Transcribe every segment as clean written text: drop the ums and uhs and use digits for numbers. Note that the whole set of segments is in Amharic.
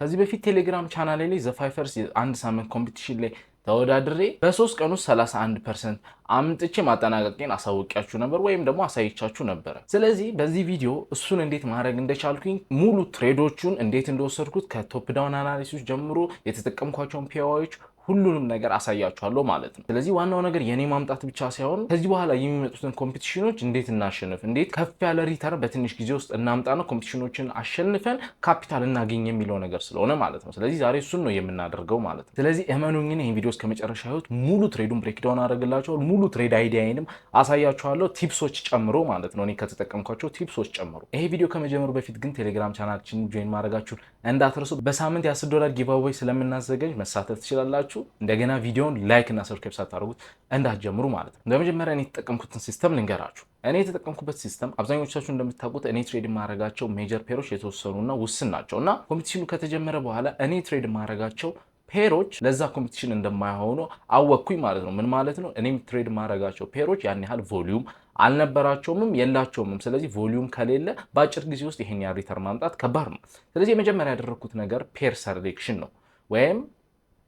ከዚህ በፊት ቴሌግራም ቻናሌ ላይ ዘፋይፈርስ አንድ ሳምንት ኮምፒቲሽን ላይ ተወዳድሬ በ3 ቀን ውስጥ 31% አምጥቼ ማጠናቀቄን አሳውቂያችሁ ነበር ወይም ደግሞ አሳይቻችሁ ነበር። ስለዚህ በዚህ ቪዲዮ እሱን እንዴት ማድረግ እንደቻልኩኝ ሙሉ ትሬዶቹን እንዴት እንደወሰድኩት ከቶፕ ዳውን አናሊሲስ ጀምሮ የተጠቀምኳቸውን ፒዋዎች ሁሉንም ነገር አሳያችኋለሁ ማለት ነው። ስለዚህ ዋናው ነገር የኔ ማምጣት ብቻ ሳይሆን ከዚህ በኋላ የሚመጡትን ኮምፒቲሽኖች እንዴት እናሸንፍ፣ እንዴት ከፍ ያለ ሪተርን በትንሽ ጊዜ ውስጥ እናምጣና ኮምፒቲሽኖችን አሸንፈን ካፒታል እናገኝ የሚለው ነገር ስለሆነ ማለት ነው። ስለዚህ ዛሬ እሱን ነው የምናደርገው ማለት ነው። ስለዚህ እመኑኝ ይህን ቪዲዮ እስከ መጨረሻ ህይወት ሙሉ ትሬዱን ብሬክዳውን አደርግላችኋለሁ። ሙሉ ትሬድ አይዲያዬንም አሳያችኋለሁ፣ ቲፕሶች ጨምሮ ማለት ነው። እኔ ከተጠቀምኳቸው ቲፕሶች ጨምሮ። ይሄ ቪዲዮ ከመጀመሩ በፊት ግን ቴሌግራም ቻናላችን ጆይን ማድረጋችሁን እንዳትረሱ። በሳምንት የ$10 ጊቫዌይ ስለምናዘጋጅ መሳተፍ ትችላላችሁ። እንደገና ቪዲዮን ላይክ እና ሰብስክራይብ ሳታደርጉት እንዳትጀምሩ ማለት ነው። በመጀመሪያ እኔ የተጠቀምኩትን ሲስተም ልንገራችሁ። እኔ የተጠቀምኩበት ሲስተም አብዛኞቻችሁ እንደምታውቁት እኔ ትሬድ ማድረጋቸው ሜጀር ፔሮች የተወሰኑና ውስን ናቸው እና ኮምፒቲሽኑ ከተጀመረ በኋላ እኔ ትሬድ ማድረጋቸው ፔሮች ለዛ ኮምፒቲሽን እንደማይሆኑ አወቅኩኝ ማለት ነው። ምን ማለት ነው? እኔም ትሬድ ማድረጋቸው ፔሮች ያን ያህል ቮሊዩም አልነበራቸውም የላቸውም። ስለዚህ ቮሊዩም ከሌለ በአጭር ጊዜ ውስጥ ይሄን ያህል ሪተርን ማምጣት ከባድ ነው። ስለዚህ የመጀመሪያ ያደረኩት ነገር ፔር ሰሌክሽን ነው ወይም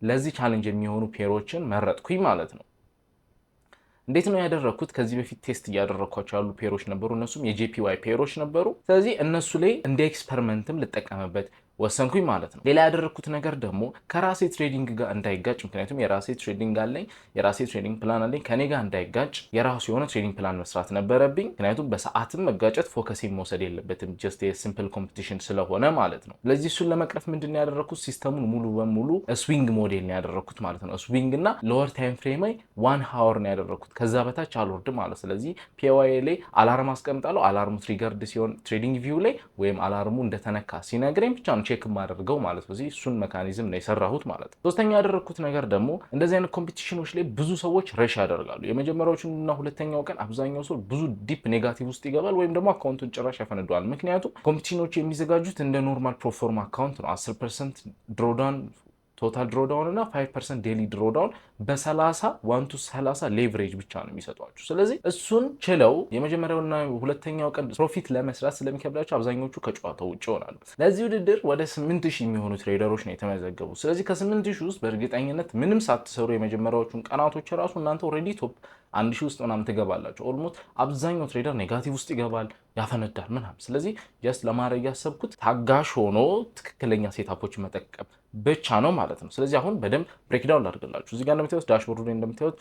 ለዚህ ቻሌንጅ የሚሆኑ ፔሮችን መረጥኩኝ ማለት ነው። እንዴት ነው ያደረኩት? ከዚህ በፊት ቴስት እያደረኳቸው ያሉ ፔሮች ነበሩ። እነሱም የጄፒዋይ ፔሮች ነበሩ። ስለዚህ እነሱ ላይ እንደ ኤክስፐሪመንትም ልጠቀምበት ወሰንኩኝ ማለት ነው። ሌላ ያደረኩት ነገር ደግሞ ከራሴ ትሬዲንግ ጋር እንዳይጋጭ፣ ምክንያቱም የራሴ ትሬዲንግ አለኝ፣ የራሴ ትሬዲንግ ፕላን አለኝ። ከኔ ጋር እንዳይጋጭ የራሱ የሆነ ትሬዲንግ ፕላን መስራት ነበረብኝ። ምክንያቱም በሰዓትም መጋጨት ፎከሴን መውሰድ የለበትም፣ ጀስት የሲምፕል ኮምፒቲሽን ስለሆነ ማለት ነው። ስለዚህ እሱን ለመቅረፍ ምንድን ነው ያደረኩት? ሲስተሙን ሙሉ በሙሉ ስዊንግ ሞዴል ነው ያደረኩት ማለት ነው። ስዊንግ እና ሎወር ታይም ፍሬም ላይ 1 ሃወር ነው ያደረኩት። ከዛ በታች አልወርድም ማለት። ስለዚህ ፒዋይ ላይ አላርም አስቀምጣለሁ። አላርሙ ትሪገርድ ሲሆን ትሬዲንግ ቪው ላይ ወይም አላርሙ እንደተነካ ሲነግረኝ ብቻ ነው ቼክ ማደርገው ማለት ነው። እሱን ሜካኒዝም ነው የሰራሁት ማለት ነው። ሶስተኛ ያደረኩት ነገር ደግሞ እንደዚህ አይነት ኮምፒቲሽኖች ላይ ብዙ ሰዎች ረሽ ያደርጋሉ። የመጀመሪያዎቹና ሁለተኛው ቀን አብዛኛው ሰው ብዙ ዲፕ ኔጋቲቭ ውስጥ ይገባል ወይም ደግሞ አካውንቱን ጭራሽ ያፈነደዋል። ምክንያቱም ኮምፒቲሽኖች የሚዘጋጁት እንደ ኖርማል ፕሮፎርማ አካውንት ነው። 10% ድሮዳውን ቶታል ድሮዳውን እና 5% ዴሊ ድሮዳውን በ30 1 to 30 ሌቨሬጅ ብቻ ነው የሚሰጧችሁ። ስለዚህ እሱን ችለው የመጀመሪያውና ሁለተኛው ቀን ፕሮፊት ለመስራት ስለሚከብዳቸው አብዛኞቹ ከጨዋታው ውጭ ይሆናሉ። ለዚህ ውድድር ወደ 8000 የሚሆኑ ትሬደሮች ነው የተመዘገቡ። ስለዚህ ከ8000 ውስጥ በእርግጠኝነት ምንም ሳትሰሩ የመጀመሪያዎቹን ቀናቶች ራሱ እናንተ ኦልሬዲ ቶፕ 1000 ውስጥ ምናምን ትገባላችሁ። ኦልሞስት አብዛኛው ትሬደር ኔጋቲቭ ውስጥ ይገባል፣ ያፈነዳል ምናምን። ስለዚህ ጀስት ለማድረግ ያሰብኩት ታጋሽ ሆኖ ትክክለኛ ሴታፖች መጠቀም ብቻ ነው ማለት ነው። ስለዚህ አሁን በደንብ ብሬክዳውን ላድርግላችሁ። እዚህ ጋር እንደምታዩት ዳሽቦርዱ ላይ እንደምታዩት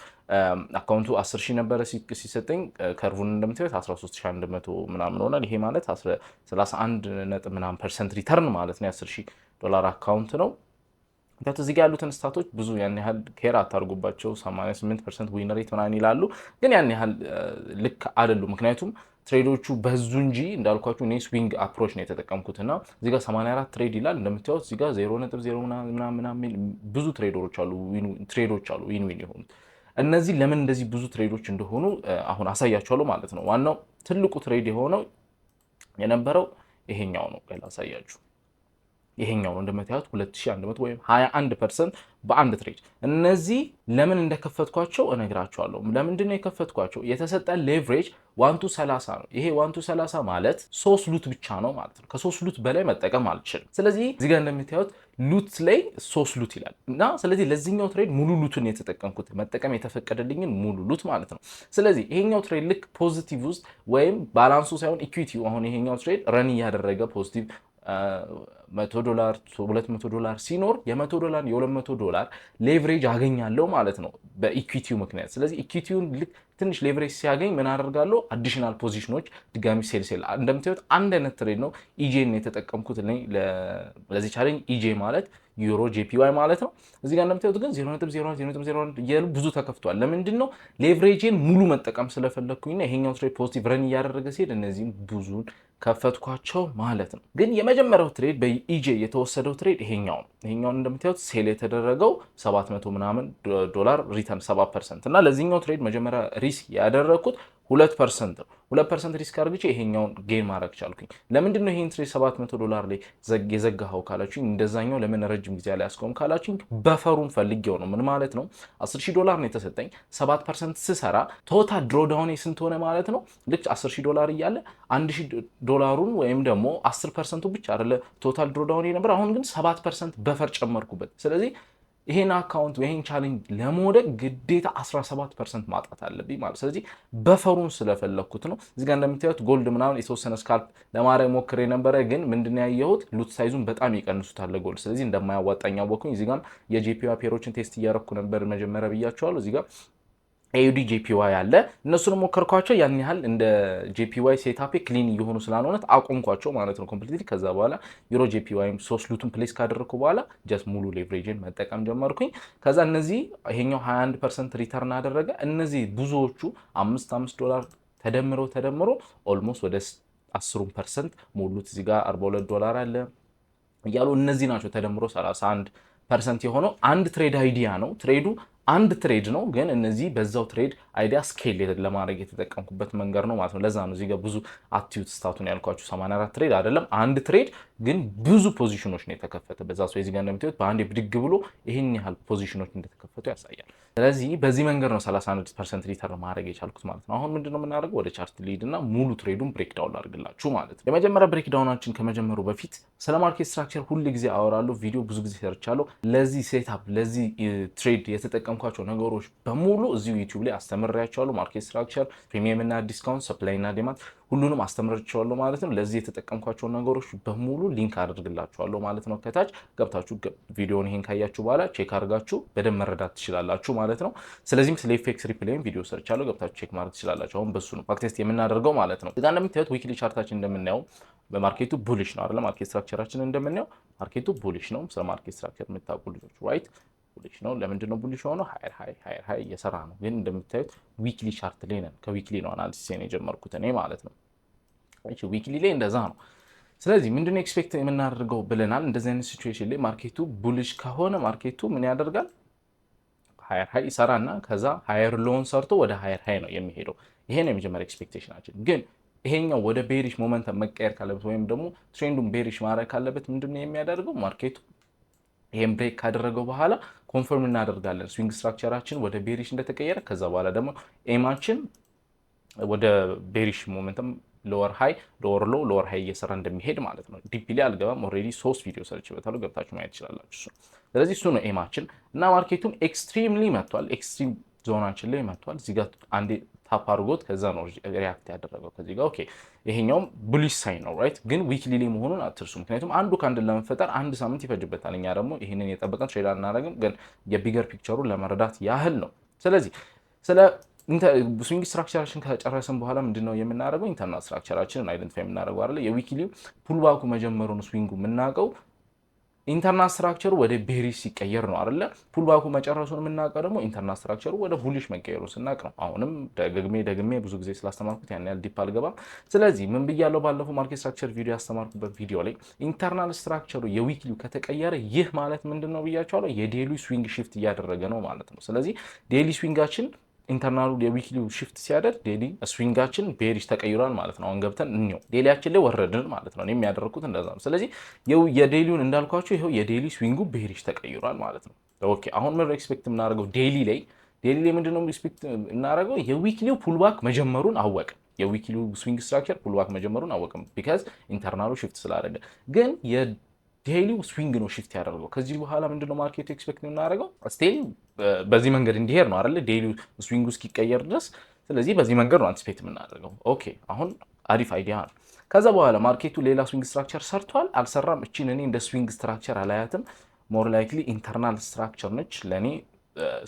አካውንቱ 10000 ነበረ ሲሰጠኝ፣ ከርቡን እንደምታዩት 13100 ምናምን ሆናል። ይሄ ማለት 31% ሪተርን ማለት ነው። $10,000 አካውንት ነው። እንታቱ እዚህ ጋር ያሉትን ስታቶች ብዙ ያን ያህል ኬር አታርጉባቸው። 88% ዊን ሬት ምናምን ይላሉ፣ ግን ያን ያህል ልክ አይደሉም። ምክንያቱም ትሬዶቹ በዙ እንጂ እንዳልኳችሁ እኔ ስዊንግ አፕሮች ነው የተጠቀምኩትና እዚህ ጋር 84 ትሬድ ይላል እንደምታዩት። እዚህ ጋር 0.0 ምናምን ብዙ ትሬዶች አሉ ዊን የሆኑት። እነዚህ ለምን እንደዚህ ብዙ ትሬዶች እንደሆኑ አሁን አሳያችኋለሁ ማለት ነው። ዋናው ትልቁ ትሬድ የሆነው የነበረው ይሄኛው ነው። ላሳያችሁ። ይሄኛው ነው እንደምታዩት 2100 ወይም 21% በአንድ ትሬድ። እነዚህ ለምን እንደከፈትኳቸው እነግራችኋለሁ። ለምንድን ነው የከፈትኳቸው? የተሰጠ ሌቨሬጅ 1 to 30 ነው። ይሄ 1 to 30 ማለት 3 ሉት ብቻ ነው ማለት ነው። ከ3 ሉት በላይ መጠቀም አልችልም። ስለዚህ እዚህ ጋር እንደምታዩት ሉት ላይ 3 ሉት ይላል እና ስለዚህ ለዚህኛው ትሬድ ሙሉ ሉቱን የተጠቀምኩት መጠቀም የተፈቀደልኝን ሙሉ ሉት ማለት ነው። ስለዚህ ይሄኛው ትሬድ ልክ ፖዚቲቭ ውስጥ ወይም ባላንሱ ሳይሆን ኢኩዊቲው፣ አሁን ይሄኛው ትሬድ ረን እያደረገ ፖዚቲቭ $100 $200 ሲኖር የ$100 የ$200 ሌቨሬጅ አገኛለሁ ማለት ነው በኢኩዊቲው ምክንያት። ስለዚህ ኢኩዊቲውን ልክ ትንሽ ሌቨሬጅ ሲያገኝ ምን አደርጋለሁ? አዲሽናል ፖዚሽኖች ድጋሚ ሴል እንደምታዩት አንድ አይነት ትሬድ ነው። ኢጄን የተጠቀምኩት ለዚህ ቻሌንጅ። ኢጄ ማለት ዩሮ ጄፒዋይ ማለት ነው። እዚህ ጋር እንደምታዩት ግን 0.0 እያሉ ብዙ ተከፍቷል። ለምንድን ነው? ሌቨሬጅን ሙሉ መጠቀም ስለፈለግኩኝና ይሄኛው ትሬድ ፖዚቲቭ ረን እያደረገ ሲሄድ እነዚህም ብዙን ከፈትኳቸው ማለት ነው። ግን የመጀመሪያው ትሬድ በኢጄ የተወሰደው ትሬድ ይሄኛው ነው። ይሄኛውን እንደምታዩት ሴል የተደረገው $700 ምናምን ሪተርን 7% እና ለዚህኛው ትሬድ መጀመሪያ ሪስክ ያደረኩት 2% ነው። 2% ሪስክ አድርግቼ ይሄኛውን ጌን ማድረግ ቻልኩኝ። ለምንድን ነው ይሄን ትሬድ $700 ላይ የዘጋኸው ካላችሁኝ፣ እንደዛኛው ለምን ረጅም ጊዜ ላይ አስቆም ካላችሁኝ፣ በፈሩን ፈልጌው ነው። ምን ማለት ነው? $10,000 ነው የተሰጠኝ። 7% ስሰራ ቶታል ድሮዳውን ስንት ሆነ ማለት ነው? ልክ $10,000 እያለ $1,000 ወይም ደግሞ 10% ብቻ አይደለ ቶታል ድሮዳውን ነበር። አሁን ግን 7% በፈር ጨመርኩበት። ስለዚህ ይሄን አካውንት ይሄን ቻሌንጅ ለመውደቅ ግዴታ 17% ማጣት አለብኝ ማለት። ስለዚህ በፈሩን ስለፈለኩት ነው። እዚህ ጋር እንደምታዩት ጎልድ ምናምን የተወሰነ ስካልፕ ለማድረግ ሞክሬ ነበረ፣ ግን ምንድነው ያየሁት ሉት ሳይዙን በጣም ይቀንሱታል ጎልድ። ስለዚህ እንደማያዋጣኝ አወቅኩኝ። እዚህ ጋር የጂፒዋይ ፔሮችን ቴስት እያረኩ ነበር መጀመሪያ ብያቸዋለሁ። እዚህ ጋር AUD JPY አለ። እነሱንም ሞከርኳቸው። ያን ያህል እንደ JPY ሴታፕ ክሊን እየሆኑ ስላልሆነ አቆምኳቸው ማለት ነው ኮምፕሊትሊ። ከዛ በኋላ ዩሮ JPY 3 ሉቱን ፕሌስ ካደረኩ በኋላ ጀስት ሙሉ ሌቨሬጅን መጠቀም ጀመርኩኝ። ከዛ እነዚህ ይሄኛው 21% ሪተርን አደረገ። እነዚህ ብዙዎቹ $5 ተደምሮ ኦልሞስት ወደ 10% ሞሉት። እዚህ ጋር $42 አለ እያሉ እነዚህ ናቸው ተደምሮ 31% የሆነው። አንድ ትሬድ አይዲያ ነው ትሬዱ አንድ ትሬድ ነው፣ ግን እነዚህ በዛው ትሬድ አይዲያ ስኬል ለማድረግ የተጠቀምኩበት መንገድ ነው ማለት ነው። ለዛ ነው እዚህ ጋር ብዙ አክቲቪቲ ስታቱን ያልኳችሁ 84 ትሬድ አይደለም፣ አንድ ትሬድ ግን ብዙ ፖዚሽኖች ነው የተከፈተ። በዛ ሰው እዚህ ጋር እንደምታዩት በአንድ ብድግ ብሎ ይሄን ያህል ፖዚሽኖች እንደተከፈቱ ያሳያል። ስለዚህ በዚህ መንገድ ነው 31% ሪተርን ማድረግ የቻልኩት ማለት ነው። አሁን ምንድነው የምናደርገው? ወደ ቻርት ሊድ እና ሙሉ ትሬዱን ብሬክዳውን ላድርግላችሁ ማለት ነው። የመጀመሪያ ብሬክዳውናችን ከመጀመሩ በፊት ስለ ማርኬት ስትራክቸር ሁሉ ጊዜ አወራለሁ፣ ቪዲዮ ብዙ ጊዜ ሰርቻለሁ። ለዚህ ሴትአፕ ለዚህ ትሬድ የተጠቀምኳቸው ነገሮች በሙሉ እዚሁ ዩቲዩብ ላይ አስተምሬያቸዋለሁ። ማርኬት ስትራክቸር፣ ፕሪሚየም እና ዲስካውንት፣ ሰፕላይ እና ዲማንድ ሁሉንም አስተምሬያቸዋለሁ ማለት ነው። ለዚህ የተጠቀምኳቸው ነገሮች በሙሉ ሊንክ አድርግላችኋለሁ ማለት ነው። ከታች ገብታችሁ ቪዲዮውን ይሄን ካያችሁ በኋላ ቼክ አድርጋችሁ በደንብ መረዳት ትችላላችሁ ማለት ነው። ስለዚህም ስለ ኤፍኤክስ ሪፕሌይም ቪዲዮ ሰርቻለሁ፣ ገብታችሁ ቼክ ማድረግ ትችላላችሁ። አሁን በሱ ነው ባክቴስት የምናደርገው ማለት ነው። እዛ እንደምታዩት ዊክሊ ቻርታችን እንደምናየው በማርኬቱ ቡሊሽ ነው አይደል? ማርኬት ስትራክቸራችን እንደምናየው ማርኬቱ ቡሊሽ ነው። ስለ ማርኬት ስትራክቸር የምታውቁ ልጆች ራይት ቡሊሽ ነው። ለምንድን ነው ቡሊሽ ሆኖ? ሃየር ሃይ እየሰራ ነው። ግን እንደምታዩት ዊክሊ ቻርት ላይ ነን። ከዊክሊ ነው አናሊሲስ የጀመርኩት እኔ ማለት ነው። እሺ ዊክሊ ላይ እንደዛ ነው። ስለዚህ ምንድነው ኤክስፔክት የምናደርገው ብለናል። እንደዚህ አይነት ሲቹዌሽን ላይ ማርኬቱ ቡሊሽ ከሆነ ማርኬቱ ምን ያደርጋል? ሃየር ሃይ ይሰራና ከዛ ሃየር ሎውን ሰርቶ ወደ ሃየር ሃይ ነው የሚሄደው። ይሄ ነው የመጀመሪያ ኤክስፔክቴሽናችን። ግን ይሄኛው ወደ ቤሪሽ ሞመንተም መቀየር ካለበት ወይም ደግሞ ትሬንዱን ቤሪሽ ማድረግ ካለበት ምንድነው የሚያደርገው? ማርኬቱ ይሄን ብሬክ ካደረገው በኋላ ኮንፈርም እናደርጋለን ስዊንግ ስትራክቸራችን ወደ ቤሪሽ እንደተቀየረ። ከዛ በኋላ ደግሞ ኤማችን ወደ ቤሪሽ ሞመንተም ሎወር ሃይ ሎወር ሎ ሎወር ሃይ እየሰራ እንደሚሄድ ማለት ነው። ዲፕሊ አልገባም። ኦልሬዲ 3 ቪዲዮ ሰርችበታለሁ፣ ገብታችሁ ማየት ትችላላችሁ። ስለዚህ እሱ ነው ኤማችን እና ማርኬቱም ኤክስትሪምሊ መጥቷል። ኤክስትሪም ዞናችን ላይ መጥቷል። እዚህ ጋር አንዴ ታፕ አድርጎት ከዛ ነው ሪያክት ያደረገው ከዚህ ጋር። ኦኬ ይሄኛውም ቡሊሽ ሳይን ነው ራይት። ግን ዊክሊ ላይ መሆኑን አትርሱ፣ ምክንያቱም አንዱ ካንድል ለመፈጠር 1 ሳምንት ይፈጅበታል። እኛ ደግሞ ይሄንን የጠበቀን ትሬድ አናደርግም፣ ግን የቢገር ፒክቸሩን ለመረዳት ያህል ነው። ስለዚህ ስለ ስዊንግ ስትራክቸራችን ከጨረስን በኋላ ምንድነው የምናደርገው? ኢንተርናል ስትራክቸራችንን አይደንቲፋይ የምናደርገው አይደለ? የዊክሊው ፑልባኩ መጀመሩን ስዊንጉ የምናውቀው ኢንተርናል ስትራክቸሩ ወደ ቤሪሽ ሲቀየር ነው አይደለ? ፑልባኩ መጨረሱን የምናውቀው ደግሞ ኢንተርናል ስትራክቸሩ ወደ ቡሊሽ መቀየሩን ስናውቅ ነው። አሁንም ደግሜ ብዙ ጊዜ ስላስተማርኩት ያን ያህል ዲፕ አልገባም። ስለዚህ ምን ብያለሁ? ባለፈው ማርኬት ስትራክቸር ቪዲዮ ያስተማርኩበት ቪዲዮ ላይ ኢንተርናል ስትራክቸሩ የዊክሊው ከተቀየረ ይህ ማለት ምንድነው ብያቸዋለሁ? የዴሊ ስዊንግ ሽፍት እያደረገ ነው ማለት ነው። ስለዚህ ዴሊ ስዊንጋችን ኢንተርናሉ የዊክሊው ሽፍት ሲያደርግ ዴሊ ስዊንጋችን ቤሪሽ ተቀይሯል ማለት ነው። አሁን ገብተን እንየው። ዴሊያችን ላይ ወረድን ማለት ነው። እኔም ያደረኩት እንደዛ ነው። ስለዚህ የዴሊውን እንዳልኳችሁ ይኸው የዴሊ ስዊንጉ ቤሪሽ ተቀይሯል ማለት ነው። ኦኬ አሁን ምን ኤክስፔክት የምናደርገው ዴሊ ላይ ምንድነው ኤክስፔክት የምናደርገው? የዊክሊው ፑልባክ መጀመሩን አወቅን። የዊክሊው ስዊንግ ስትራክቸር ፑልባክ መጀመሩን አወቅን ቢካዝ ኢንተርናሉ ሽፍት ስላደረገ። ግን ዴሊው ስዊንግ ነው ሽፍት ያደርገው። ከዚህ በኋላ ምንድነው ማርኬቱ ኤክስፔክት የምናደርገው? ስቴል በዚህ መንገድ እንዲሄድ ነው አይደለ? ዴሊው ስዊንጉ እስኪቀየር ድረስ። ስለዚህ በዚህ መንገድ ነው አንቲስፔት የምናደርገው። ኦኬ አሁን አሪፍ አይዲያ ነው። ከዛ በኋላ ማርኬቱ ሌላ ስዊንግ ስትራክቸር ሰርቷል አልሰራም? እቺን እኔ እንደ ስዊንግ ስትራክቸር አላያትም። ሞር ላይክሊ ኢንተርናል ስትራክቸር ነች ለኔ፣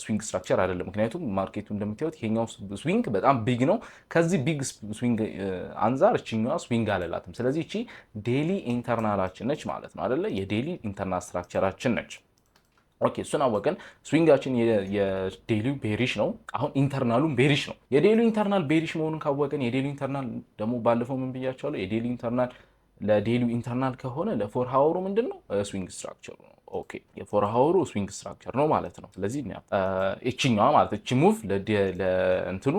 ስዊንግ ስትራክቸር አይደለም። ምክንያቱም ማርኬቱ እንደምታዩት ይሄኛው ስዊንግ በጣም ቢግ ነው። ከዚህ ቢግ ስዊንግ አንጻር እቺኛዋ ስዊንግ አለላትም። ስለዚህ እቺ ዴሊ ኢንተርናላችን ነች ማለት ነው አይደለ? የዴሊ ኢንተርናል ስትራክቸራችን ነች። ኦኬ እሱን አወቀን። ስዊንጋችን የዴሊው ቤሪሽ ነው። አሁን ኢንተርናሉም ቤሪሽ ነው። የዴሊው ኢንተርናል ቤሪሽ መሆኑን ካወቀን የዴሊው ኢንተርናል ደግሞ ባለፈው ምን ብያቸዋለሁ? የዴሊው ኢንተርናል ለዴሊው ኢንተርናል ከሆነ ለፎር ሃወሩ ምንድነው? ስዊንግ ስትራክቸሩ ነው። ኦኬ የፎር ሃወሩ ስዊንግ ስትራክቸር ነው ማለት ነው። ስለዚህ እቺኛዋ ማለት እቺ ሙቭ ለእንትኑ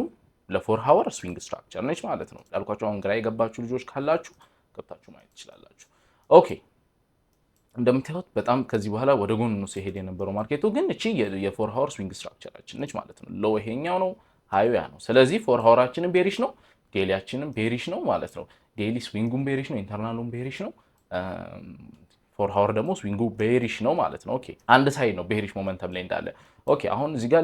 ለፎር ሃወር ስዊንግ ስትራክቸር ነች ማለት ነው። ያልኳችሁ አሁን ግራ የገባችሁ ልጆች ካላችሁ ገብታችሁ ማየት ትችላላችሁ። ኦኬ እንደምታዩት በጣም ከዚህ በኋላ ወደ ጎን ነው ሲሄድ የነበረው ማርኬቱ፣ ግን እቺ የፎር ሃወር ስዊንግ ስትራክቸራችን ነች ማለት ነው። ሎው ይሄኛው ነው፣ ሃዩ ያ ነው። ስለዚህ ፎር ሃወራችንን ቤሪሽ ነው፣ ዴሊያችንን ቤሪሽ ነው ማለት ነው። ዴሊ ስዊንጉን ቤሪሽ ነው፣ ኢንተርናሉን ቤሪሽ ነው። ፎር ሃወር ደግሞ ስዊንጉ ቤሪሽ ነው ማለት ነው። ኦኬ አንድ ሳይድ ነው ቤሪሽ ሞመንተም ላይ እንዳለ። ኦኬ አሁን እዚህ ጋር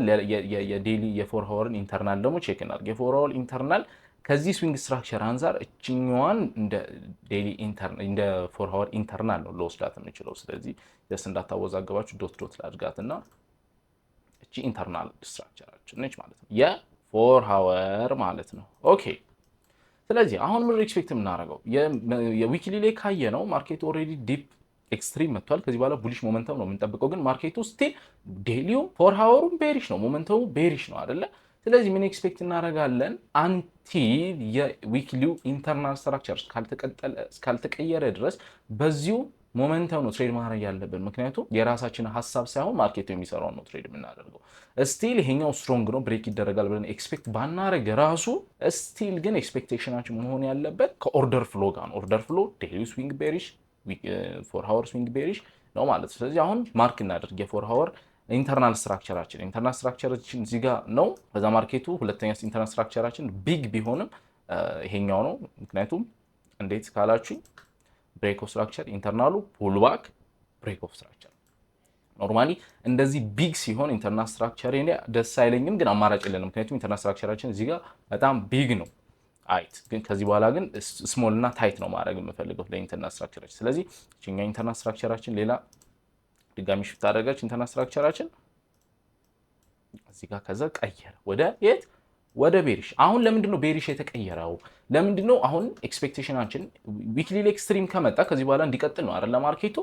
የዴሊ የፎር ሃወርን ኢንተርናል ደግሞ ቼክ እናድርግ። የፎር ሃወር ኢንተርናል ከዚህ ስዊንግ ስትራክቸር አንፃር እችኛዋን እንደ ዴሊ ኢንተርናል እንደ ፎር ሃወር ኢንተርናል ነው ለወስዳት የምችለው። ስለዚህ ደስ እንዳታወዛገባችሁ ዶት ዶት ላድርጋትና እቺ ኢንተርናል ስትራክቸራችን ነች ማለት ነው፣ የፎር ሃወር ማለት ነው። ኦኬ ስለዚህ አሁን ምን ኤክስፔክት የምናደርገው የዊክሊ ላይ ካየ ነው ማርኬቱ ኦልሬዲ ዲፕ ኤክስትሪም መጥቷል። ከዚህ በኋላ ቡሊሽ ሞመንተም ነው የምንጠብቀው፣ ግን ማርኬቱ ስቲል ዴሊው ፎር ሃወሩም ቤሪሽ ነው፣ ሞመንተሙ ቤሪሽ ነው አይደለ? ስለዚህ ምን ኤክስፔክት እናደርጋለን? አንቲል የዊክሊው ኢንተርናል ስትራክቸር እስካልተቀየረ ድረስ በዚሁ ሞመንተም ነው ትሬድ ማድረግ ያለብን። ምክንያቱም የራሳችን ሀሳብ ሳይሆን ማርኬቱ የሚሰራውን ነው ትሬድ የምናደርገው። ስቲል ይሄኛው ስትሮንግ ነው ብሬክ ይደረጋል ብለን ኤክስፔክት ባናደርግ ራሱ ስቲል ግን ኤክስፔክቴሽናችን መሆን ያለበት ከኦርደር ፍሎ ጋር ነው። ኦርደር ፍሎ ዴሊ ስዊንግ ቤሪሽ፣ ፎር ሃወር ስዊንግ ቤሪሽ ነው ማለት። ስለዚህ አሁን ማርክ እናደርግ የፎር ሃወር ኢንተርናል ስትራክቸራችን እዚህ ጋር ነው። በዛ ማርኬቱ ሁለተኛ ኢንተርናል ስትራክቸራችን ቢግ ቢሆንም ይሄኛው ነው። ምክንያቱም እንዴት ካላችሁኝ ብሬክ ኦፍ ስትራክቸር ኢንተርናሉ ፑልባክ ብሬክ ኦፍ ስትራክቸር ኖርማሊ እንደዚህ ቢግ ሲሆን ኢንተርናል ስትራክቸር ደስ አይለኝም፣ ግን አማራጭ የለንም። ምክንያቱም ኢንተርናል ስትራክቸራችን እዚህ ጋር በጣም ቢግ ነው አይት፣ ግን ከዚህ በኋላ ግን ስሞል እና ታይት ነው ማድረግ የምፈልገው ለኢንተርናል ስትራክቸራችን። ስለዚህ እኛ ኢንተርናል ስትራክቸራችን ሌላ ድጋሚ ሽፍት አደረጋች ኢንተርናል ስትራክቸራችን እዚህ ጋር ከዛ ቀየረ ወደ የት ወደ ቤሪሽ። አሁን ለምንድን ነው ቤሪሽ የተቀየረው? ለምንድን ነው አሁን ኤክስፔክቴሽናችን ዊክሊ ኤክስትሪም ከመጣ ከዚህ በኋላ እንዲቀጥል ነው አይደል ማርኬቱ።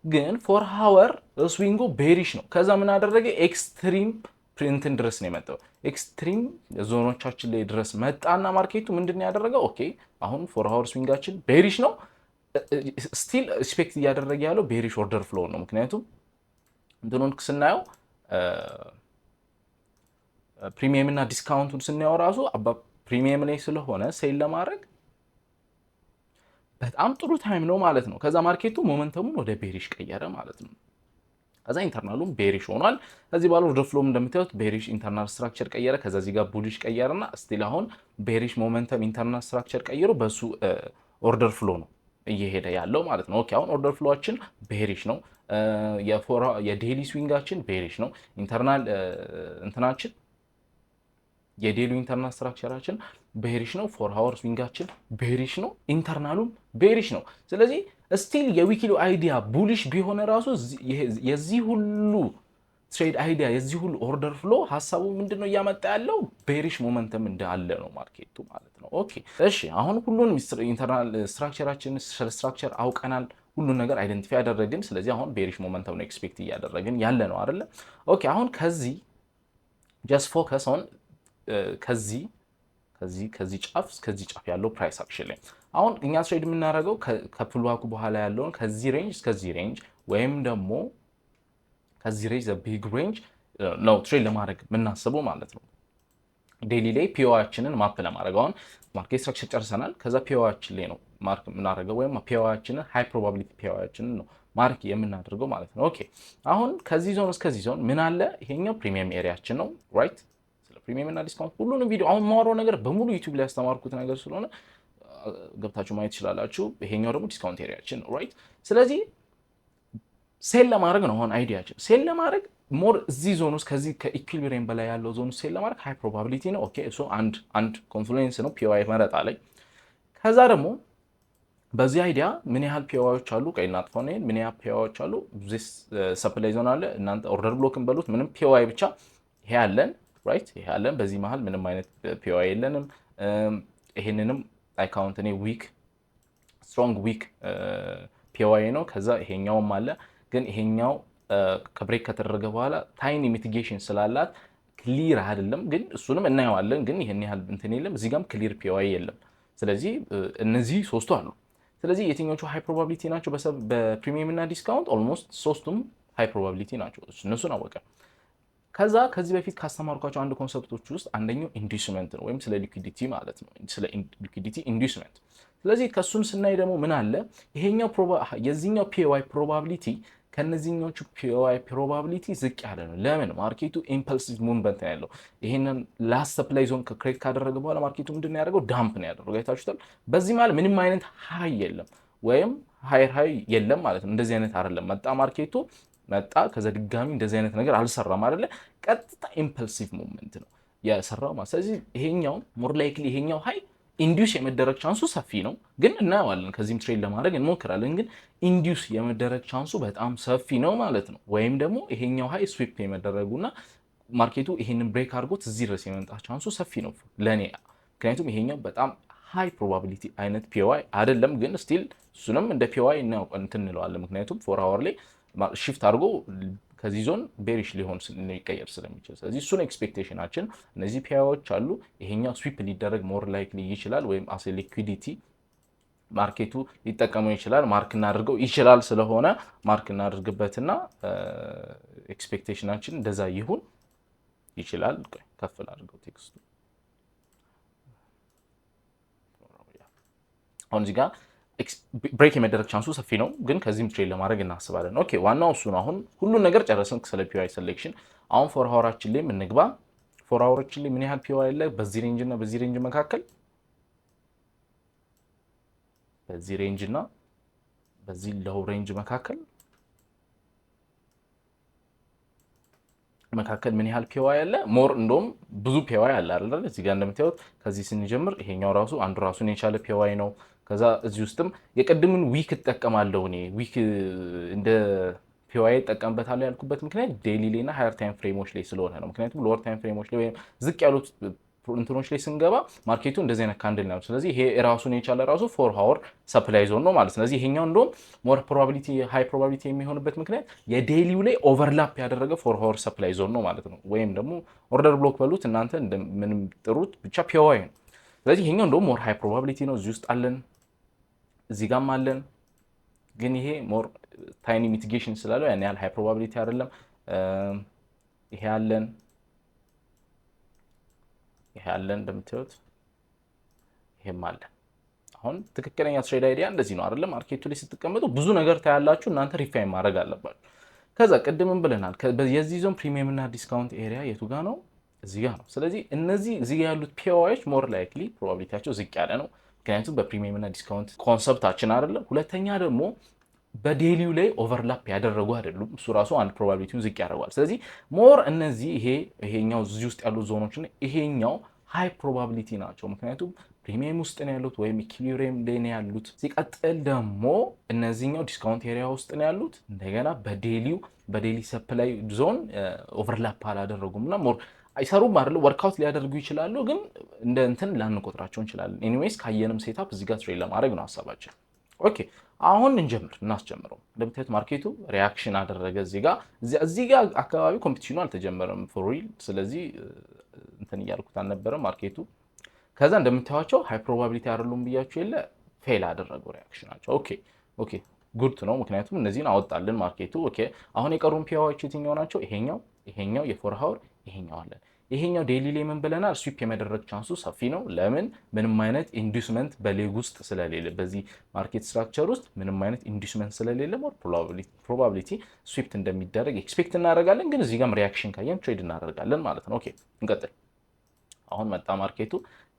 ግን ፎር ሃወር ስዊንጉ ቤሪሽ ነው። ከዛ ምን አደረገ? ኤክስትሪም ፕሪንትን ድረስ ነው የመጣው። ኤክስትሪም ዞኖቻችን ላይ ድረስ መጣና ማርኬቱ ምንድን ነው ያደረገው? ኦኬ አሁን ፎር ሃወር ስዊንጋችን ቤሪሽ ነው። ስቲል ኤክስፔክት እያደረገ ያለው ቤሪሽ ኦርደር ፍሎ ነው። ምክንያቱም እንትኑን ስናየው ፕሪሚየም እና ዲስካውንቱን ስናየው ራሱ ፕሪሚየም ላይ ስለሆነ ሴል ለማድረግ በጣም ጥሩ ታይም ነው ማለት ነው። ከዛ ማርኬቱ ሞመንተሙን ወደ ቤሪሽ ቀየረ ማለት ነው። ከዛ ኢንተርናሉም ቤሪሽ ሆኗል። ከዚህ በኋላ ኦርደር ፍሎም እንደምታዩት ቤሪሽ ኢንተርናል ስትራክቸር ቀየረ። ከዛ እዚህ ጋር ቡሊሽ ቀየረና ስቲል አሁን ቤሪሽ ሞመንተም ኢንተርናል ስትራክቸር ቀይሮ በሱ ኦርደር ፍሎ ነው እየሄደ ያለው ማለት ነው። ኦኬ አሁን ኦርደር ፍሎአችን ቤሪሽ ነው። የዴሊ ስዊንጋችን ቤሪሽ ነው። ኢንተርናል እንትናችን የዴሊ ኢንተርናል ስትራክቸራችን ቤሪሽ ነው። ፎር ሃወር ስዊንጋችን ቤሪሽ ነው። ኢንተርናሉም ቤሪሽ ነው። ስለዚህ ስቲል የዊክሊው አይዲያ ቡሊሽ ቢሆን ራሱ የዚህ ሁሉ ትሬድ አይዲያ የዚህ ሁሉ ኦርደር ፍሎ ሀሳቡ ምንድነው እያመጣ ያለው? ቤሪሽ ሞመንተም እንዳለ ነው ማርኬቱ ማለት ነው። ኦኬ እሺ አሁን ሁሉንም ኢንተርናል ስትራክቸራችን ስትራክቸር አውቀናል። ሁሉን ነገር አይደንቲፋይ ያደረግን። ስለዚህ አሁን ቤሪሽ ሞመንተም ነው ኤክስፔክት እያደረግን ያለ ነው አይደለ? ኦኬ አሁን ከዚህ ጀስት ፎከስ ኦን ከዚህ ጫፍ እስከዚህ ጫፍ ያለው ፕራይስ አክሽን ላይ አሁን እኛ ትሬድ የምናደርገው ከፕልዋኩ በኋላ ያለውን ከዚህ ሬንጅ እስከዚህ ሬንጅ ወይም ደግሞ ከዚህ ሬንጅ ቢግ ሬንጅ ነው ትሬድ ለማድረግ የምናስበው ማለት ነው። ዴሊ ላይ ፒኦአችንን ማፕ ለማድረግ አሁን ማርኬት ስትራክቸር ጨርሰናል። ከዛ ፒኦአችን ላይ ነው ማርክ የምናደርገው ወይም ፒኦአችንን ሃይ ፕሮባቢሊቲ ፒኦአችንን ነው ማርክ የምናደርገው ማለት ነው። ኦኬ አሁን ከዚህ ዞን እስከዚህ ዞን ምን አለ? ይሄኛው ፕሪሚየም ኤሪያችን ነው ራይት። ፕሪሚየም እና ዲስካውንት ሁሉንም ቪዲዮ አሁን ማወራው ነገር በሙሉ ዩቲዩብ ላይ ያስተማርኩት ነገር ስለሆነ ገብታችሁ ማየት ትችላላችሁ። ይሄኛው ደግሞ ዲስካውንት ኤሪያችን ነው ራይት። ስለዚህ ሴል ለማድረግ ነው አሁን አይዲያችን። ሴል ለማድረግ ሞር እዚህ ዞን ውስጥ ከዚህ ከኢኩሊብሪየም በላይ ያለው ዞን ውስጥ ሴል ለማድረግ ሃይ ፕሮባቢሊቲ ነው። ኦኬ እሱ አንድ ኮንፍሉዌንስ ነው ፒኦአይ መረጣ ላይ። ከዛ ደግሞ በዚህ አይዲያ ምን ያህል ፒኦአዮች አሉ? ቀይ እናጥፋው ነው። ምን ያህል ፒኦአዮች አሉ? ዚስ ሰፕላይ ዞን አለ። እናንተ ኦርደር ብሎክን በሉት ምንም ፒኦአይ ብቻ ይሄ አለን ራይት። ይሄ አለን። በዚህ መሃል ምንም አይነት ፒኦአይ የለንም። ይሄንንም አካውንት እኔ ዊክ ስትሮንግ ዊክ ፒኦአይ ነው። ከዛ ይሄኛውም አለ። ግን ይሄኛው ከብሬክ ከተደረገ በኋላ ታይኒ ሚቲጌሽን ስላላት ክሊር አይደለም። ግን እሱንም እናየዋለን። ግን ይሄን ያህል እንትን የለም። እዚህ ጋርም ክሊር ፒኦአይ የለም። ስለዚህ እነዚህ ሶስቱ አሉ። ስለዚህ የትኞቹ ሃይ ፕሮባቢሊቲ ናቸው? በፕሪሚየም እና ዲስካውንት ኦልሞስት ሶስቱም ሃይ ፕሮባቢሊቲ ናቸው። እነሱን አወቀ። ከዛ ከዚህ በፊት ካስተማርኳቸው አንድ ኮንሰፕቶች ውስጥ አንደኛው ኢንዱስመንት ነው፣ ወይም ስለ ሊኩዊዲቲ ማለት ነው፣ ስለ ሊኩዊዲቲ ኢንዱስመንት። ስለዚህ ከሱን ስናይ ደግሞ ምን አለ ይሄኛው የዚህኛው ፒዋይ ፕሮባቢሊቲ ከነዚህኞቹ ፒዋይ ፕሮባቢሊቲ ዝቅ ያለ ነው። ለምን? ማርኬቱ ኢምፐልሲቭ ሙቭመንት ነው ያለው። ይሄንን ላስት ሰፕላይ ዞን ክሬት ካደረገ በኋላ ማርኬቱ ምንድን ነው ያደረገው? ዳምፕ ነው ያደረገው። አይታችሁታል። በዚህ ማለት ምንም አይነት ሃይ የለም ወይም ሃይ የለም ማለት ነው። እንደዚህ አይነት አይደለም። መጣ ማርኬቱ መጣ፣ ከዛ ድጋሚ እንደዚህ አይነት ነገር አልሰራም አይደለ? ቀጥታ ኢምፐልሲቭ ሙቭመንት ነው የሰራው ማለት። ስለዚህ ይሄኛው ሞር ላይክሊ ይሄኛው ሃይ ኢንዲዩስ የመደረግ ቻንሱ ሰፊ ነው፣ ግን እናየዋለን። ከዚህም ትሬድ ለማድረግ እንሞክራለን፣ ግን ኢንዲዩስ የመደረግ ቻንሱ በጣም ሰፊ ነው ማለት ነው። ወይም ደግሞ ይሄኛው ሃይ ስዊፕ የመደረጉና ማርኬቱ ይሄንን ብሬክ አድርጎት እዚህ ድረስ የመምጣት ቻንሱ ሰፊ ነው ለኔ። ምክንያቱም ይሄኛው በጣም ሃይ ፕሮባቢሊቲ አይነት ፒዋይ አይደለም፣ ግን ስቲል እሱንም እንደ ፒዋይ እንትን እንለዋለን። ምክንያቱም 4 አወር ላይ ሽፍት አድርጎ ከዚህ ዞን ቤሪሽ ሊሆን ሊቀየር ስለሚችል፣ ስለዚህ እሱን ኤክስፔክቴሽናችን እነዚህ ፒዋዮች አሉ። ይሄኛው ስዊፕ ሊደረግ ሞር ላይክሊ ይችላል፣ ወይም አስ ሊኩዊዲቲ ማርኬቱ ሊጠቀመው ይችላል፣ ማርክ እናድርገው ይችላል። ስለሆነ ማርክ እናድርግበትና ኤክስፔክቴሽናችን እንደዛ ይሁን ይችላል። ከፍ ላድርገው ቴክስቱ። አሁን እዚህ ጋር ብሬክ የመደረግ ቻንሱ ሰፊ ነው፣ ግን ከዚህም ትሬድ ለማድረግ እናስባለን። ኦኬ ዋናው እሱ ነው። አሁን ሁሉን ነገር ጨረስን ስለ ፒዋይ ሴሌክሽን። አሁን 4 አወራችን ላይ እንግባ። 4 አወራችን ላይ ምን ያህል ፒዋይ አለ? በዚህ ሬንጅ እና በዚህ ሬንጅ መካከል በዚህ ሬንጅ እና በዚህ ሎው ሬንጅ መካከል ምን ያህል ፒዋይ አለ? ሞር እንደውም ብዙ ፒዋይ አለ አይደል? እዚህ ጋር እንደምታዩት ከዚህ ስንጀምር ይሄኛው ራሱ አንዱ ራሱን የቻለ ፒዋይ ነው። ከዛ እዚህ ውስጥም የቀድምን ዊክ እጠቀማለሁ እኔ ዊክ እንደ ፒዋይ እጠቀምበታለሁ ያልኩበት ምክንያት ዴይሊ ላይ እና ሃየር ታይም ፍሬሞች ላይ ስለሆነ ነው። ምክንያቱም ሎወር ታይም ፍሬሞች ላይ ወይም ዝቅ ያሉት እንትኖች ላይ ስንገባ ማርኬቱ እንደዚህ አይነት ካንድል ነው። ስለዚህ ይሄ ራሱን የቻለ ራሱ 4 አወር ሰፕላይ ዞን ነው ማለት። ስለዚህ ይሄኛው እንደውም ሞር ፕሮባቢሊቲ ሃይ ፕሮባቢሊቲ የሚሆንበት ምክንያት የዴይሊው ላይ ኦቨርላፕ ያደረገ 4 አወር ሰፕላይ ዞን ነው ማለት ነው። ወይም ደግሞ ኦርደር ብሎክ በሉት እናንተ ምንም ጥሩት ብቻ ፒዋይ ነው። ስለዚህ ይሄኛው እንደውም ሞር ሃይ ፕሮባቢሊቲ ነው። እዚህ ውስጥ አለን፣ እዚህ ጋርም አለን፣ ግን ይሄ ሞር ታይኒ ሚቲጌሽን ስላለው ያን ያህል ሃይ ፕሮባቢሊቲ አይደለም። ይሄ አለን፣ ይሄ አለን እንደምታዩት፣ ይሄም አለን። አሁን ትክክለኛ ትሬድ አይዲያ እንደዚህ ነው አይደለም? ማርኬቱ ላይ ስትቀመጡ ብዙ ነገር ታያላችሁ፣ እናንተ ሪፋይን ማድረግ አለባችሁ። ከዛ ቅድምም ብለናል የዚህ ዞን ፕሪሚየም እና ዲስካውንት ኤሪያ የቱ ጋር ነው? እዚህ ጋር ነው። ስለዚህ እነዚህ እዚህ ጋር ያሉት ፒዋዮች ሞር ላይክሊ ፕሮባቢሊቲያቸው ዝቅ ያለ ነው፣ ምክንያቱም በፕሪሚየም እና ዲስካውንት ኮንሰፕታችን አይደለም። ሁለተኛ ደግሞ በዴሊው ላይ ኦቨርላፕ ያደረጉ አይደሉም። እሱ ራሱ አንድ ፕሮባቢሊቲውን ዝቅ ያደርገዋል። ስለዚህ ሞር እነዚህ ይሄኛው እዚህ ውስጥ ያሉት ዞኖች እና ይሄኛው ሃይ ፕሮባቢሊቲ ናቸው፣ ምክንያቱም ፕሪሚየም ውስጥ ነው ያሉት ወይም ኢኩሊብሪየም ላይ ነው ያሉት። ሲቀጥል ደግሞ እነዚህኛው ዲስካውንት ኤሪያ ውስጥ ነው ያሉት። እንደገና በዴሊ ሰፕላይ ዞን ኦቨርላፕ አላደረጉም እና ሞር አይሰሩም አይደል? ወርክአውት ሊያደርጉ ይችላሉ፣ ግን እንደ እንትን ላንቆጥራቸው እንችላለን። ኤኒዌይስ ካየንም ሴታፕ እዚህ ጋር ትሬድ ለማድረግ ነው ሀሳባችን። ኦኬ አሁን እናስጀምረው። እንደምታዩት ማርኬቱ ሪያክሽን አደረገ። እዚህ ጋር አካባቢ ኮምፒቲሽኑ አልተጀመረም ፎር ሪል። ስለዚህ እንትን እያልኩት አልነበረም ማርኬቱ። ከዛ እንደምታዩቸው ሃይ ፕሮባቢሊቲ አይደሉም ብያችሁ የለ ፌል አደረገው ሪያክሽናቸው። ኦኬ ጉድ ነው፣ ምክንያቱም እነዚህን አወጣልን ማርኬቱ። ኦኬ አሁን የቀሩን ፒዋዮች የትኛው ናቸው? ይሄኛው የፎር አወር ይሄኛው አለን። ይሄኛው ዴይሊ ላይ ምን ብለናል? ስዊፕ የመደረግ ቻንሱ ሰፊ ነው። ለምን? ምንም አይነት ኢንዱስመንት በሌግ ውስጥ ስለሌለ፣ በዚህ ማርኬት ስትራክቸር ውስጥ ምንም አይነት ኢንዱስመንት ስለሌለ ሞር ፕሮባቢሊቲ ስዊፕት እንደሚደረግ ኤክስፔክት እናደርጋለን። ግን እዚህ ጋርም ሪያክሽን ካየን ትሬድ እናደርጋለን ማለት ነው። ኦኬ እንቀጥል። አሁን መጣ ማርኬቱ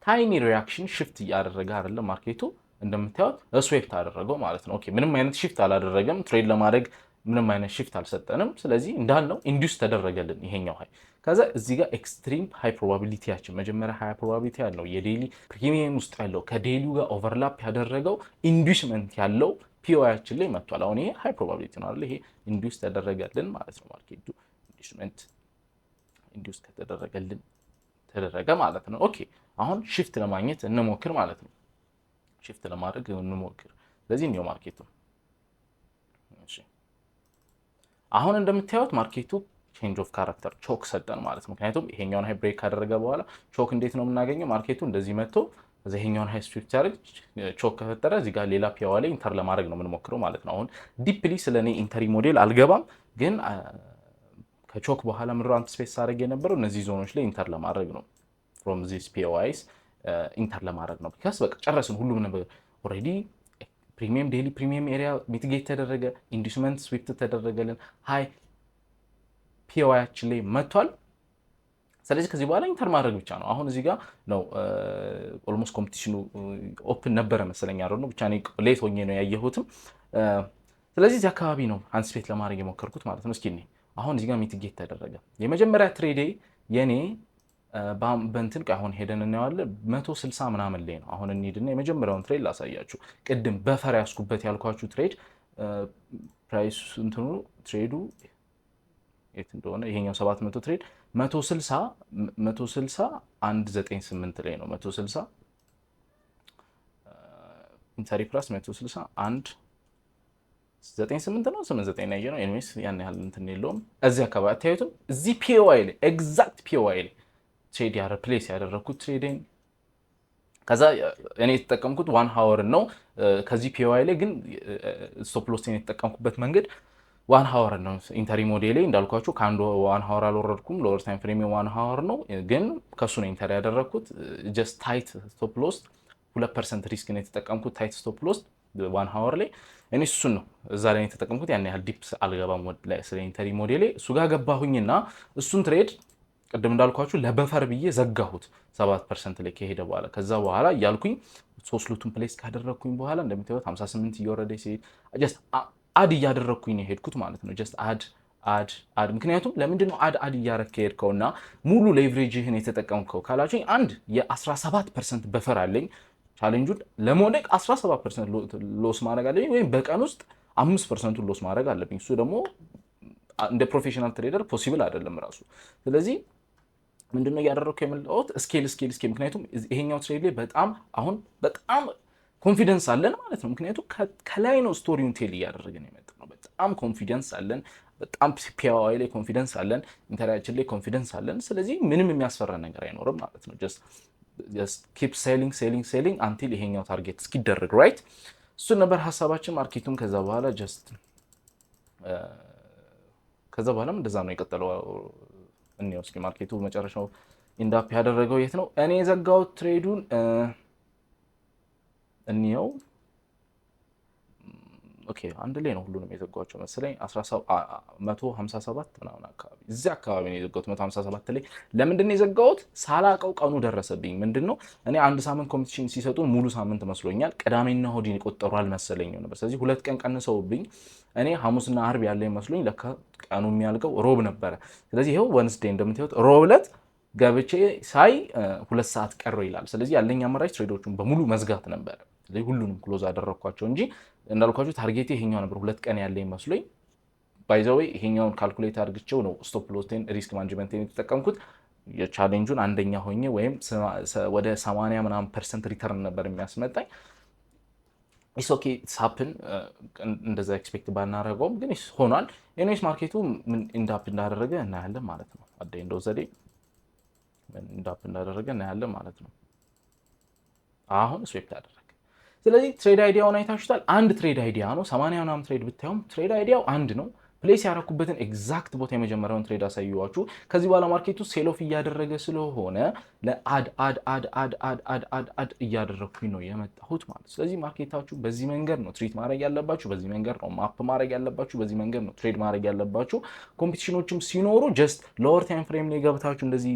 ታይኒ ሪያክሽን ሽፍት እያደረገ አይደለም ማርኬቱ እንደምታዩት ስዊፕት አደረገው ማለት ነው። ኦኬ ምንም አይነት ሽፍት አላደረገም። ትሬድ ለማድረግ ምንም አይነት ሽፍት አልሰጠንም። ስለዚህ እንዳልነው ኢንዱስ ተደረገልን ይሄኛው ሃይ። ከዛ እዚህ ጋር ኤክስትሪም ሃይ ፕሮባቢሊቲያችን መጀመሪያ ሃይ ፕሮባቢሊቲ ያለው የዴይሊ ፕሪሚየም ውስጥ ያለው ከዴይሊው ጋር ኦቨርላፕ ያደረገው ኢንዱስመንት ያለው ፒዋያችን ላይ መጥቷል። አሁን ይሄ ሃይ ፕሮባቢሊቲ ነው አይደል? ይሄ ኢንዱስ ተደረገልን ማለት ነው። ማርኬቱ ኢንዱስ ከተደረገልን ተደረገ ማለት ነው። ኦኬ አሁን ሽፍት ለማግኘት እንሞክር ማለት ነው። ሽፍት ለማድረግ እንሞክር። ስለዚህ ነው ማርኬቱ። እሺ አሁን እንደምታዩት ማርኬቱ ቼንጅ ኦፍ ካራክተር ቾክ ሰጠን ማለት ነው። ምክንያቱም ይሄኛውን ሃይ ብሬክ ካደረገ በኋላ ቾክ እንዴት ነው የምናገኘው? ማርኬቱ እንደዚህ መጥቶ እዛ ይሄኛውን ሃይ ስዊፕ ሲያደርግ ቾክ ከፈጠረ እዚህ ጋር ሌላ ፒዋይ ላይ ኢንተር ለማድረግ ነው የምንሞክረው ማለት ነው። አሁን ዲፕሊ ስለኔ ኢንተሪ ሞዴል አልገባም፣ ግን ከቾክ በኋላ ምድሮ አንቲስፔስ ሳደርግ የነበረው እነዚህ ዞኖች ላይ ኢንተር ለማድረግ ነው። ፍሮም ዚስ ፒኦአይስ ኢንተር ለማድረግ ነው። ቢካስ በቃ ጨረስን ሁሉም ነገር ኦልሬዲ። ፕሪሚየም ዴይሊ ፕሪሚየም ኤሪያ ሚቲጌት ተደረገ፣ ኢንዱስመንት ስዊፕት ተደረገልን፣ ሃይ ፒኦአያችን ላይ መጥቷል። ስለዚህ ከዚህ በኋላ ኢንተር ማድረግ ብቻ ነው። አሁን እዚህ ጋር ነው ኦልሞስት ኮምፒቲሽኑ ኦፕን ነበረ መሰለኝ አይደል ነው፣ ብቻ እኔ ሌት ሆኜ ነው ያየሁትም። ስለዚህ እዚህ አካባቢ ነው አንቲስፔት ለማድረግ የሞከርኩት ማለት ነው። እስኪ አሁን እዚህ ጋር ሚቲጌት ተደረገ። የመጀመሪያ ትሬዴ የኔ በእንትን አሁን ሄደን እናየዋለን 160 ምናምን ላይ ነው። አሁን እንሂድና የመጀመሪያውን ትሬድ ላሳያችሁ። ቅድም በፈር ያስኩበት ያልኳችሁ ትሬድ ፕራይስ እንትኑ ትሬዱ የት እንደሆነ ይሄኛው 700 ትሬድ 160 198 ላይ ነው። 160 ኢንተሪ ፕላስ 160 198 ነው 89 ነው ያየነው። ኤኒዌይስ ያን ያህል እንትን የለውም። እዚህ አካባቢ አታዩትም? እዚህ ፒኦአይ ላይ ኤግዛክት ፒኦአይ ላይ ትሬድ ፕሌስ ያደረኩት ትሬዲንግ ከዛ እኔ የተጠቀምኩት 1 ሃወር ነው። ከዚህ ፒኦአይ ላይ ግን ስቶፕ ሎስ የተጠቀምኩበት መንገድ 1 ሃወር ነው። ኢንተሪ ሞዴል ላይ እንዳልኳችሁ ከአንዱ 1 ሃወር አልወረድኩም። ሎወር ታይም ፍሬም 1 ሃወር ነው፣ ግን ከሱ ነው ኢንተሪ ያደረኩት። ጀስት ታይት ስቶፕ ሎስ 2% ሪስክ ነው የተጠቀምኩት። ታይት ስቶፕ ሎስ 1 ሃወር ላይ እኔ እሱን ነው እዛ ላይ የተጠቀምኩት። ያን ያህል ዲፕስ አልገባም ላይ ስለ ኢንተሪ ሞዴል ላይ እሱ ጋር ገባሁኝና እሱን ትሬድ ቅድም እንዳልኳችሁ ለበፈር ብዬ ዘጋሁት 7% ላይ ከሄደ በኋላ። ከዛ በኋላ እያልኩኝ 3 ሉቱን ፕሌስ ካደረግኩኝ በኋላ እንደምታዩት 58 እየወረደ ሲሄድ ጀስት አድ እያደረግኩኝ ነው የሄድኩት ማለት ነው። ጀስት አድ ምክንያቱም ለምንድን ነው አድ እያረክ ከሄድከውና ሙሉ ሌቭሬጅህን የተጠቀምከው ካላችሁኝ አንድ የ17% በፈር አለኝ። ቻሌንጁን ለመውደቅ 17% ሎስ ማድረግ አለብኝ፣ ወይም በቀን ውስጥ 5% ሎስ ማድረግ አለብኝ። እሱ ደግሞ እንደ ፕሮፌሽናል ትሬደር ፖሲብል አይደለም ራሱ። ስለዚህ ምንድነው እያደረግኩ የመጣሁት ስኬል። ምክንያቱም ይሄኛው ትሬድ ላይ አሁን በጣም ኮንፊደንስ አለን ማለት ነው። ምክንያቱም ከላይ ነው ስቶሪውን ቴል እያደረግን የመጣነው። በጣም ኮንፊደንስ አለን፣ በጣም ፒኦአይ ላይ ኮንፊደንስ አለን፣ ኢንተሪያችን ላይ ኮንፊደንስ አለን። ስለዚህ ምንም የሚያስፈራ ነገር አይኖርም ማለት ነው። ጀስት ኪፕ ሴሊንግ አንቲል ይሄኛው ታርጌት እስኪደረግ ራይት። እሱን ነበር ሀሳባችን ማርኬቱም። ከዛ በኋላም እንደዛ ነው የቀጠለው። እንየው እስኪ ማርኬቱ መጨረሻው ኢንዳፕ ያደረገው የት ነው? እኔ የዘጋሁት ትሬዱን እንየው። ኦኬ አንድ ላይ ነው ሁሉንም የዘጋኋቸው መሰለኝ 157 ምናምን አካባቢ እዚህ አካባቢ ነው የዘጋሁት 157 ላይ። ለምንድን ነው የዘጋሁት? ሳላቀው ቀኑ ደረሰብኝ። ምንድነው እኔ አንድ ሳምንት ኮምፒቲሽን ሲሰጡን ሙሉ ሳምንት መስሎኛል። ቅዳሜና እሑድን የቆጠሩ አልመሰለኝም ነበር። ስለዚህ 2 ቀን ቀንሰውብኝ እኔ ሐሙስና አርብ ያለኝ መስሎኝ ለካ ቀኑ የሚያልቀው ሮብ ነበረ። ስለዚህ ይሄው ወንስዴይ እንደምታዩት ሮብ ዕለት ገብቼ ሳይ 2 ሰዓት ቀረው ይላል። ስለዚህ ያለኝ አማራጭ ትሬዶቹን በሙሉ መዝጋት ነበረ። ስለዚህ ሁሉንም ክሎዝ አደረኳቸው እንጂ እንዳልኳችሁ ታርጌቴ ይሄኛው ነበር። 2 ቀን ያለኝ መስሎኝ ባይ ዘ ዌይ ይሄኛውን ካልኩሌት አድርግቼው ነው ስቶፕ ሎስን ሪስክ ማኔጅመንትን የተጠቀምኩት። የቻሌንጁን አንደኛ ሆኜ ወይም ወደ 80 ምናምን % ሪተርን ነበር የሚያስመጣኝ። ኢስ ኦኬ ሳፕን እንደዛ ኤክስፔክት ባናረገውም ግን ሆኗል። ኤኒዌይስ ማርኬቱ ምን ኢንዳፕ እንዳደረገ እናያለን ማለት ነው። አደይ እንደው ዘዴ ምን ኢንዳፕ እንዳደረገ እናያለን ማለት ነው። አሁን ስዊፕት አደረገ። ስለዚህ ትሬድ አይዲያውን አይታችሁታል። አንድ ትሬድ አይዲያ ነው። 80 ምናምን ትሬድ ብታዩም ትሬድ አይዲያው አንድ ነው። ፕሌስ ያረኩበትን ኤግዛክት ቦታ የመጀመሪያውን ትሬድ አሳየዋችሁ። ከዚህ በኋላ ማርኬቱ ሴል ኦፍ እያደረገ ስለሆነ ለአድ እያደረኩኝ ነው የመጣሁት ማለት። ስለዚህ ማርኬታችሁ በዚህ መንገድ ነው ትሪት ማድረግ ያለባችሁ፣ በዚህ መንገድ ነው ማፕ ማድረግ ያለባችሁ፣ በዚህ መንገድ ነው ትሬድ ማድረግ ያለባችሁ። ኮምፒቲሽኖችም ሲኖሩ ጀስት ሎወር ታይም ፍሬም ላይ ገብታችሁ እንደዚህ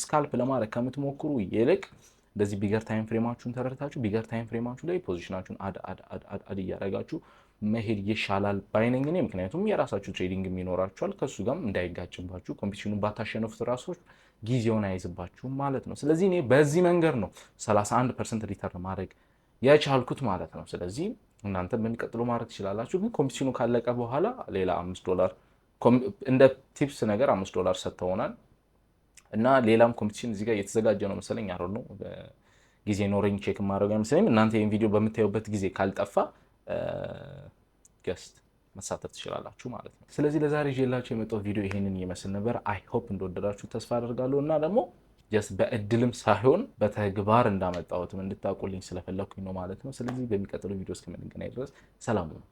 ስካልፕ ለማድረግ ከምትሞክሩ ይልቅ እንደዚህ ቢገር ታይም ፍሬማችሁን ተረድታችሁ ቢገር ታይም ፍሬማችሁ ላይ ፖዚሽናችሁን አድ እያደረጋችሁ መሄድ ይሻላል ባይነኝ እኔ። ምክንያቱም የራሳችሁ ትሬዲንግ የሚኖራችኋል፣ ከሱ ጋርም እንዳይጋጭባችሁ ኮምፒቲሽኑን ባታሸነፉት ራሶች ጊዜውን አይዝባችሁም ማለት ነው። ስለዚህ እኔ በዚህ መንገድ ነው 31% ሪተርን ማድረግ የቻልኩት ማለት ነው። ስለዚህ እናንተ በሚቀጥለው ማድረግ ትችላላችሁ። ግን ኮምፒቲሽኑ ካለቀ በኋላ ሌላ $5 እንደ ቲፕስ ነገር $5 ሰጥተውናል እና ሌላም ኮምፒቲሽን እዚህ ጋር እየተዘጋጀ ነው መሰለኝ። አሮ ነው ጊዜ ኖረኝ ቼክ ማድረግ አይመስለኝም። እናንተ ይሄን ቪዲዮ በምታዩበት ጊዜ ካልጠፋ ገስት መሳተፍ ትችላላችሁ ማለት ነው። ስለዚህ ለዛሬ ይዤላችሁ የመጣው ቪዲዮ ይሄንን ይመስል ነበር። አይ ሆፕ እንደወደዳችሁ ተስፋ አደርጋለሁ እና ደግሞ ጀስት በእድልም ሳይሆን በተግባር እንዳመጣሁትም እንድታውቁልኝ ስለፈለኩኝ ነው ማለት ነው። ስለዚህ በሚቀጥለው ቪዲዮ እስከምንገናኝ ድረስ ሰላም ሁኑ።